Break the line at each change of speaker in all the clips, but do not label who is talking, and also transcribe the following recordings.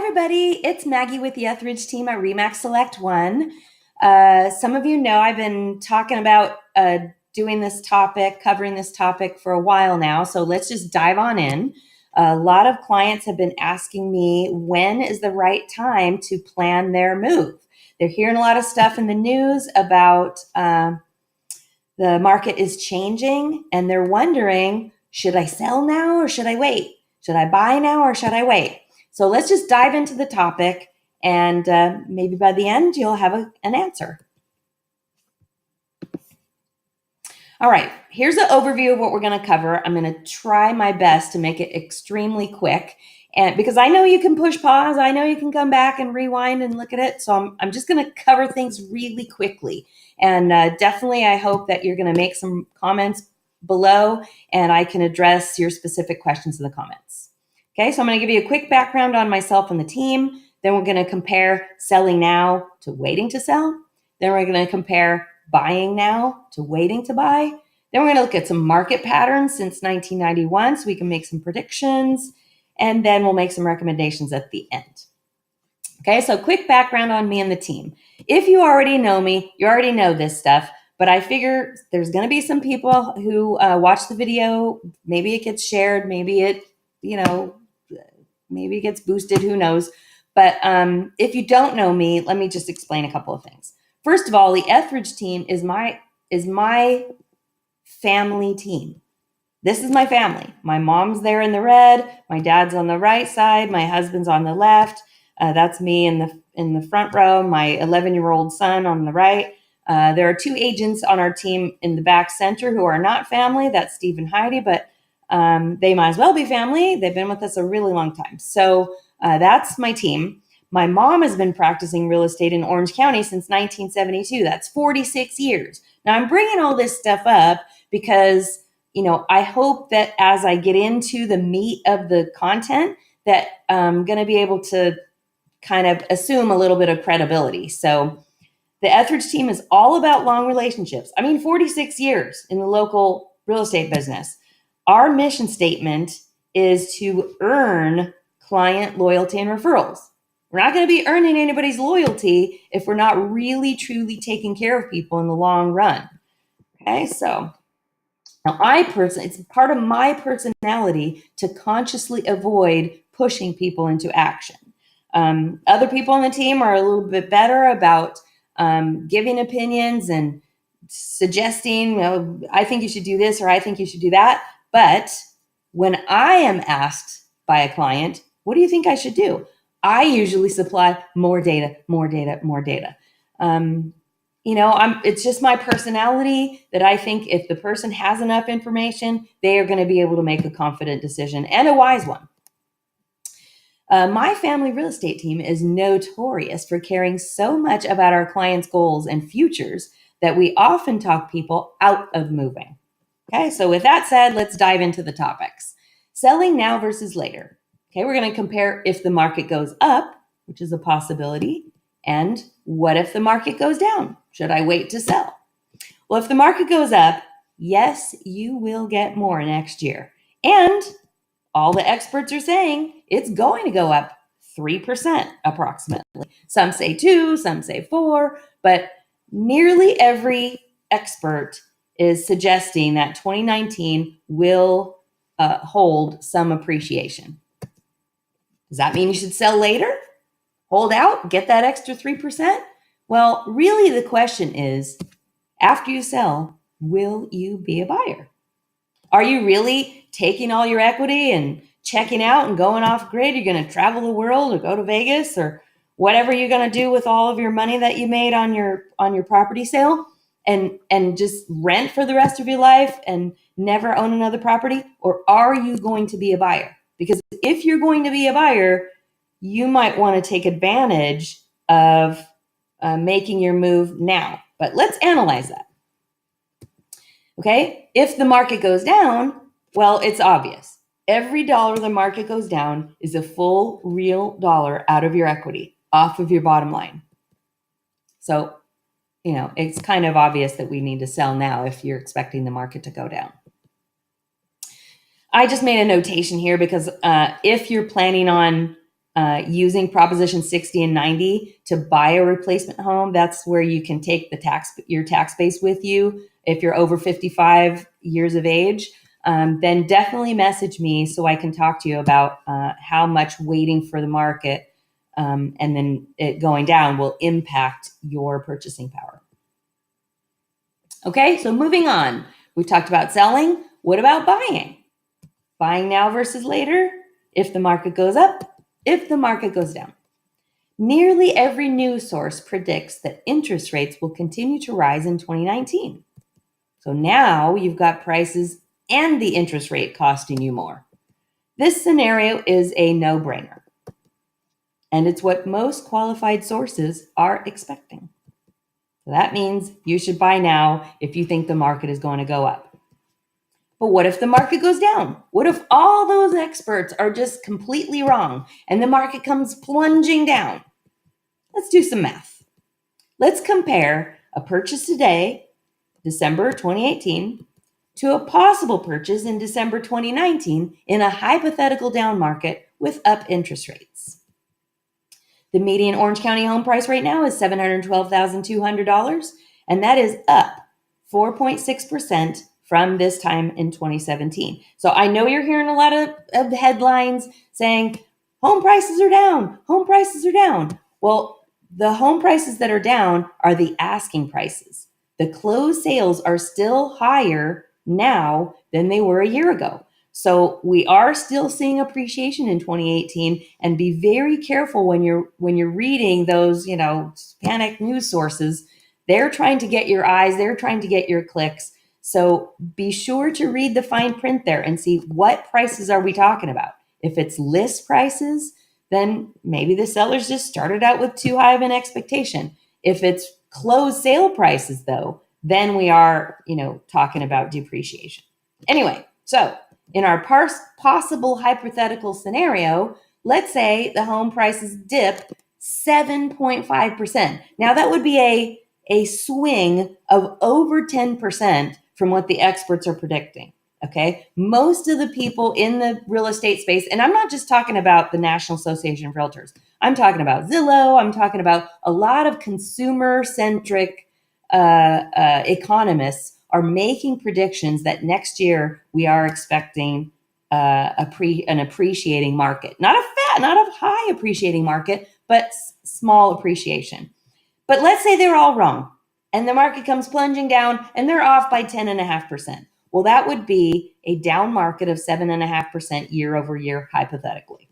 everybody, it's Maggie with the Etheridge Team at Remax Select One. Some of you know I've been talking about covering this topic for a while now, so let's just dive on in. A lot of clients have been asking me when is the right time to plan their move. They're hearing a lot of stuff in the news about the market is changing, and they're wondering, should I sell now or should I wait? Should I buy now or should I wait? So let's just dive into the topic, and maybe by the end, you'll have an answer. All right, here's an overview of what we're going to cover. I'm going to try my best to make it extremely quick, and because I know you can push pause, I know you can come back and rewind and look at it. So I'm just going to cover things really quickly. And definitely, I hope that you're going to make some comments below, and I can address your specific questions in the comments. Okay, so I'm going to give you a quick background on myself and the team. Then we're going to compare selling now to waiting to sell. Then we're going to compare buying now to waiting to buy. Then we're going to look at some market patterns since 1991 so we can make some predictions. And then we'll make some recommendations at the end. Okay, so quick background on me and the team. If you already know me, you already know this stuff, but I figure there's going to be some people who watch the video. Maybe it gets shared, maybe it, maybe it gets boosted, who knows. But if you don't know me, let me just explain a couple of things. First of all, the Etheridge Team is my family team. This is my family. My mom's there in the red, my dad's on the right side, my husband's on the left. That's me in the front row, my 11-year-old son on the right. There are two agents on our team in the back center who are not family. That's Steve and Heidi, but they might as well be family. They've been with us a really long time. So that's my team. My mom has been practicing real estate in Orange County since 1972. That's 46 years. Now, I'm bringing all this stuff up because, I hope that as I get into the meat of the content, that I'm going to be able to kind of assume a little bit of credibility. So the Etheridge Team is all about long relationships. 46 years in the local real estate business. Our mission statement is to earn client loyalty and referrals. We're not going to be earning anybody's loyalty if we're not really, truly taking care of people in the long run. Okay, so now it's part of my personality to consciously avoid pushing people into action. Other people on the team are a little bit better about giving opinions and suggesting, I think you should do this or I think you should do that. But when I am asked by a client, what do you think I should do? I usually supply more data. It's just my personality that I think if the person has enough information, they are going to be able to make a confident decision and a wise one. My family real estate team is notorious for caring so much about our clients' goals and futures that we often talk people out of moving. Okay, so with that said, let's dive into the topics. Selling now versus later. Okay, we're going to compare if the market goes up, which is a possibility, and what if the market goes down? Should I wait to sell? Well, if the market goes up, yes, you will get more next year. And all the experts are saying it's going to go up 3% approximately. Some say 2, some say 4, but nearly every expert is suggesting that 2019 will hold some appreciation. Does that mean you should sell later? Hold out, get that extra 3%? Well, really the question is, after you sell, will you be a buyer? Are you really taking all your equity and checking out and going off grid? You're going to travel the world or go to Vegas or whatever you're going to do with all of your money that you made on your property sale and just rent for the rest of your life and never own another property? Or are you going to be a buyer? Because if you're going to be a buyer, you might want to take advantage of making your move now. But let's analyze that. Okay, if the market goes down, well, it's obvious. Every dollar the market goes down is a full real dollar out of your equity, off of your bottom line. So, it's kind of obvious that we need to sell now if you're expecting the market to go down. I just made a notation here because if you're planning on using Proposition 60 and 90 to buy a replacement home. That's where you can take your tax base with you if you're over 55 years of age. Then definitely message me so I can talk to you about how much waiting for the market and then it going down will impact your purchasing power. Okay, so moving on. We talked about selling. What about buying? Buying now versus later, if the market goes up, if the market goes down. Nearly every news source predicts that interest rates will continue to rise in 2019. So now you've got prices and the interest rate costing you more. This scenario is a no-brainer. And it's what most qualified sources are expecting. So that means you should buy now if you think the market is going to go up. But what if the market goes down? What if all those experts are just completely wrong and the market comes plunging down? Let's do some math. Let's compare a purchase today, December 2018, to a possible purchase in December 2019 in a hypothetical down market with up interest rates. The median Orange County home price right now is $712,200, and that is up 4.6% from this time in 2017. So I know you're hearing a lot of headlines saying home prices are down, home prices are down. Well, the home prices that are down are the asking prices. The closed sales are still higher now than they were a year ago. So we are still seeing appreciation in 2018, and be very careful when you're reading those, panic news sources. They're trying to get your eyes, they're trying to get your clicks. So be sure to read the fine print there and see what prices are we talking about. If it's list prices, then maybe the sellers just started out with too high of an expectation. If it's closed sale prices though, then we are, talking about depreciation. Anyway, so in our possible hypothetical scenario, let's say the home prices dip 7.5%. Now that would be a swing of over 10% from what the experts are predicting. Okay. Most of the people in the real estate space, and I'm not just talking about the National Association of Realtors, I'm talking about Zillow, I'm talking about a lot of consumer-centric economists are making predictions that next year we are expecting an appreciating market. Not a high appreciating market, but small appreciation. But let's say they're all wrong and the market comes plunging down and they're off by 10.5%. Well, that would be a down market of 7.5% year over year, hypothetically.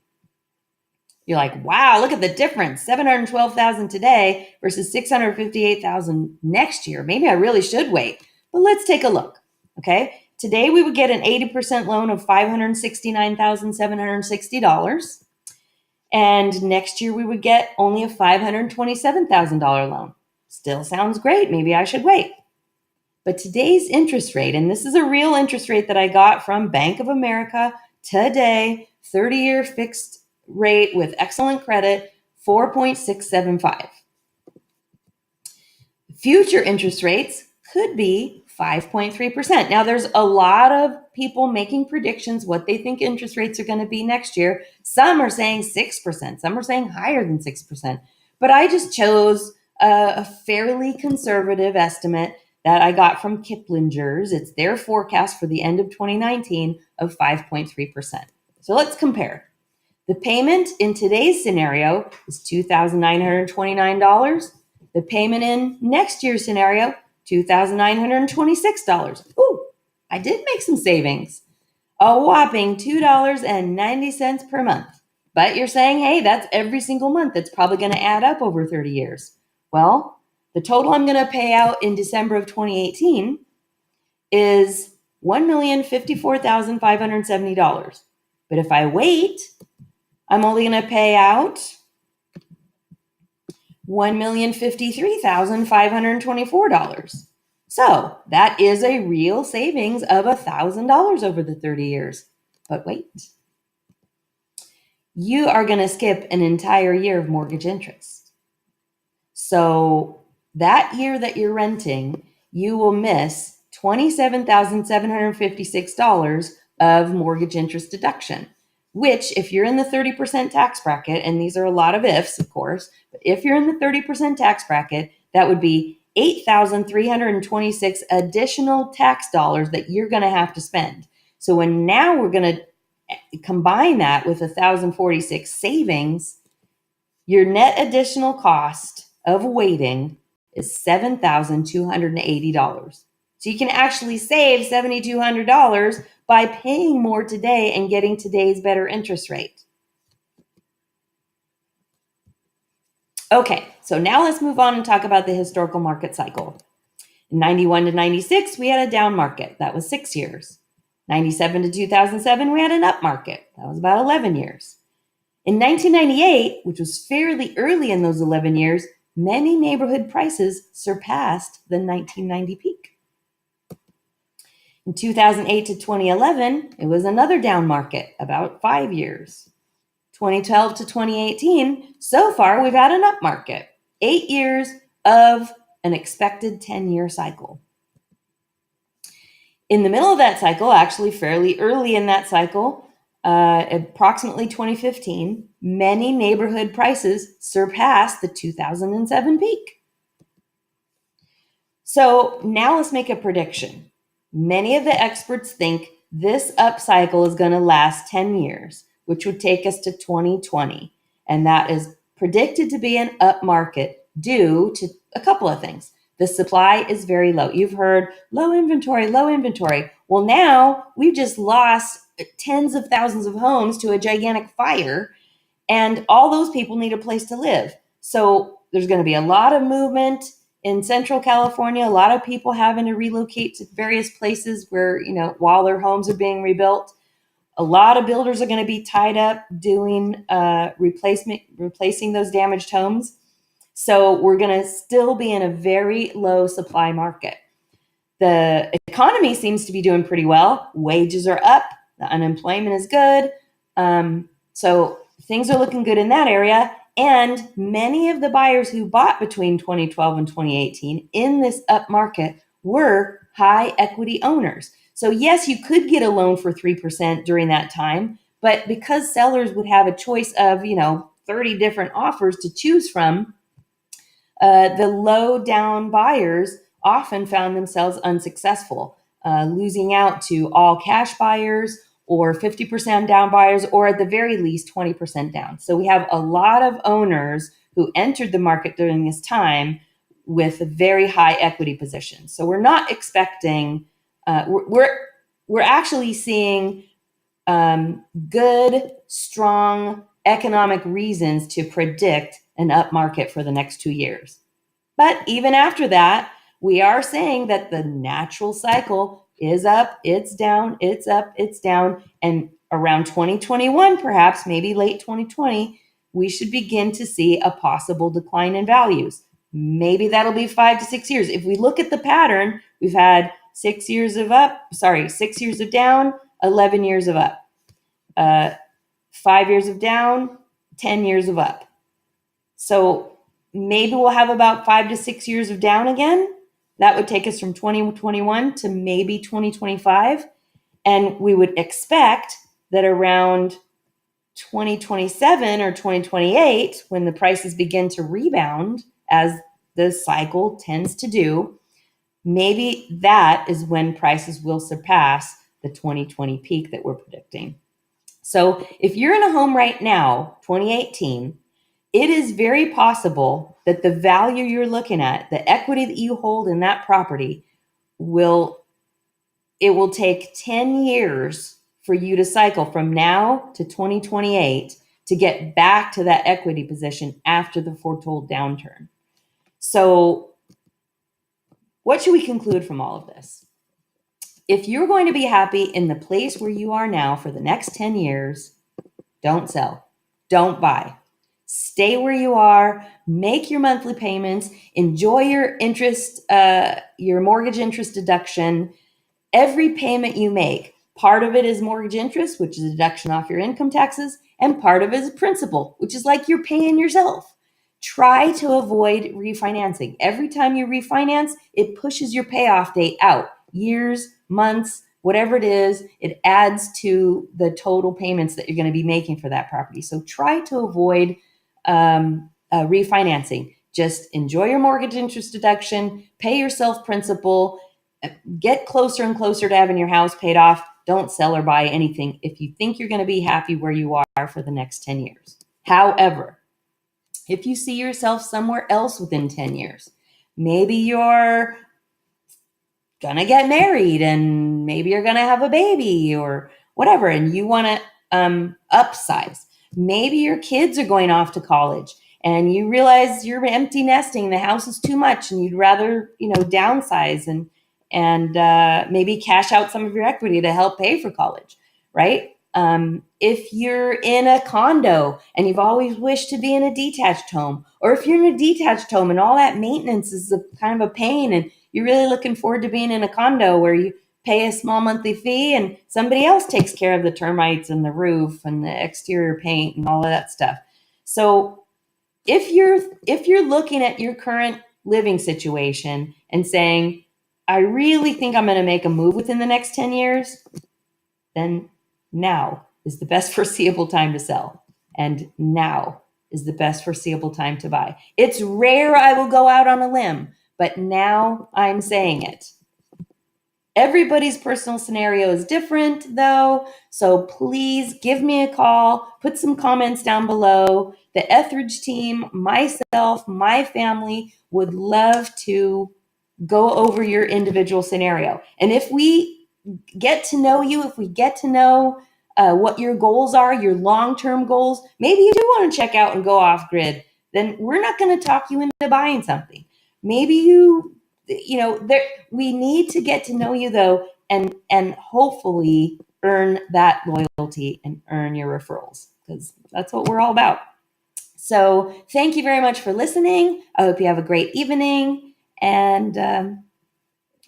You're like, wow, look at the difference. 712,000 today versus 658,000 next year. Maybe I really should wait. But let's take a look. Okay. Today we would get an 80% loan of $569,760. And next year we would get only a $527,000 loan. Still sounds great. Maybe I should wait. But today's interest rate, and this is a real interest rate that I got from Bank of America today, 30-year fixed rate with excellent credit, 4.675. Future interest rates could be 5.3%. Now, there's a lot of people making predictions what they think interest rates are going to be next year. Some are saying 6%. Some are saying higher than 6%. But I just chose a fairly conservative estimate that I got from Kiplinger's. It's their forecast for the end of 2019 of 5.3%. So let's compare. The payment in today's scenario is $2,929. The payment in next year's scenario, $2,926. Ooh, I did make some savings. A whopping $2.90 per month. But you're saying, hey, that's every single month. That's probably going to add up over 30 years. Well, the total I'm going to pay out in December of 2018 is $1,054,570. But if I wait, I'm only going to pay out $1,053,524. So that is a real savings of $1,000 over the 30 years. But wait, you are going to skip an entire year of mortgage interest. So that year that you're renting, you will miss $27,756 of mortgage interest deduction. which if you're in the 30% tax bracket, and these are a lot of ifs, of course, but if you're in the 30% tax bracket, that would be 8,326 additional tax dollars that you're going to have to spend. So when now we're going to combine that with 1,046 savings, your net additional cost of waiting is $7,280. So you can actually save $7,200 by paying more today and getting today's better interest rate. Okay, so now let's move on and talk about the historical market cycle. In 91 to 96, we had a down market. That was 6 years. 97 to 2007, we had an up market. That was about 11 years. In 1998, which was fairly early in those 11 years, many neighborhood prices surpassed the 1990 peak. In 2008 to 2011, it was another down market, about 5 years. 2012 to 2018, so far we've had an up market, 8 years of an expected 10-year cycle. In the middle of that cycle, actually fairly early in that cycle, approximately 2015, many neighborhood prices surpassed the 2007 peak. So now let's make a prediction. Many of the experts think this up cycle is going to last 10 years, which would take us to 2020. And that is predicted to be an up market due to a couple of things. The supply is very low. You've heard low inventory, low inventory. Well, now we've just lost tens of thousands of homes to a gigantic fire, and all those people need a place to live. So there's going to be a lot of movement in Central California, a lot of people having to relocate to various places where, while their homes are being rebuilt. A lot of builders are going to be tied up doing replacing those damaged homes. So we're going to still be in a very low supply market. The economy seems to be doing pretty well. Wages are up. The unemployment is good. So things are looking good in that area. And many of the buyers who bought between 2012 and 2018 in this up market were high equity owners. So yes, you could get a loan for 3% during that time, but because sellers would have a choice of, 30 different offers to choose from, the low down buyers often found themselves unsuccessful, losing out to all cash buyers or 50% down buyers, or at the very least 20% down. So we have a lot of owners who entered the market during this time with a very high equity position. So we're not expecting, we're actually seeing good, strong economic reasons to predict an up market for the next 2 years. But even after that, we are saying that the natural cycle is up, it's down, it's up, it's down. And around 2021, perhaps maybe late 2020, we should begin to see a possible decline in values. Maybe that'll be 5 to 6 years. If we look at the pattern, we've had 6 years of down, 11 years of up, 5 years of down, 10 years of up. So maybe we'll have about 5 to 6 years of down again. That would take us from 2021 to maybe 2025. And we would expect that around 2027 or 2028, when the prices begin to rebound, as the cycle tends to do, maybe that is when prices will surpass the 2020 peak that we're predicting. So if you're in a home right now, 2018, it is very possible that the value you're looking at, the equity that you hold in that property, will take 10 years for you to cycle from now to 2028 to get back to that equity position after the foretold downturn. So what should we conclude from all of this? If you're going to be happy in the place where you are now for the next 10 years, don't sell, don't buy. Stay where you are, make your monthly payments, enjoy your interest, your mortgage interest deduction. Every payment you make, part of it is mortgage interest, which is a deduction off your income taxes, and part of it is principal, which is like you're paying yourself. Try to avoid refinancing. Every time you refinance, it pushes your payoff date out years, months, whatever it is, it adds to the total payments that you're going to be making for that property. So try to avoid refinancing. Just enjoy your mortgage interest deduction, pay yourself principal, get closer and closer to having your house paid off. Don't sell or buy anything if you think you're going to be happy where you are for the next 10 years. However, if you see yourself somewhere else within 10 years, maybe you're going to get married and maybe you're going to have a baby or whatever, and you want to upsize. Maybe your kids are going off to college and you realize you're empty nesting, the house is too much, and you'd rather, downsize and maybe cash out some of your equity to help pay for college, right? If you're in a condo and you've always wished to be in a detached home, or if you're in a detached home and all that maintenance is kind of a pain, and you're really looking forward to being in a condo where you pay a small monthly fee and somebody else takes care of the termites and the roof and the exterior paint and all of that stuff. So if you're looking at your current living situation and saying, I really think I'm going to make a move within the next 10 years, then now is the best foreseeable time to sell. And now is the best foreseeable time to buy. It's rare I will go out on a limb, but now I'm saying it. Everybody's personal scenario is different, though, so please give me a call, put some comments down below. The Etheridge team, myself, my family would love to go over your individual scenario. And if we get to know you, if we get to know what your goals are, your long-term goals, maybe you do want to check out and go off-grid, then we're not going to talk you into buying something. Maybe we need to get to know you, though, and hopefully earn that loyalty and earn your referrals, because that's what we're all about. So thank you very much for listening. I hope you have a great evening, and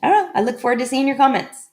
I look forward to seeing your comments.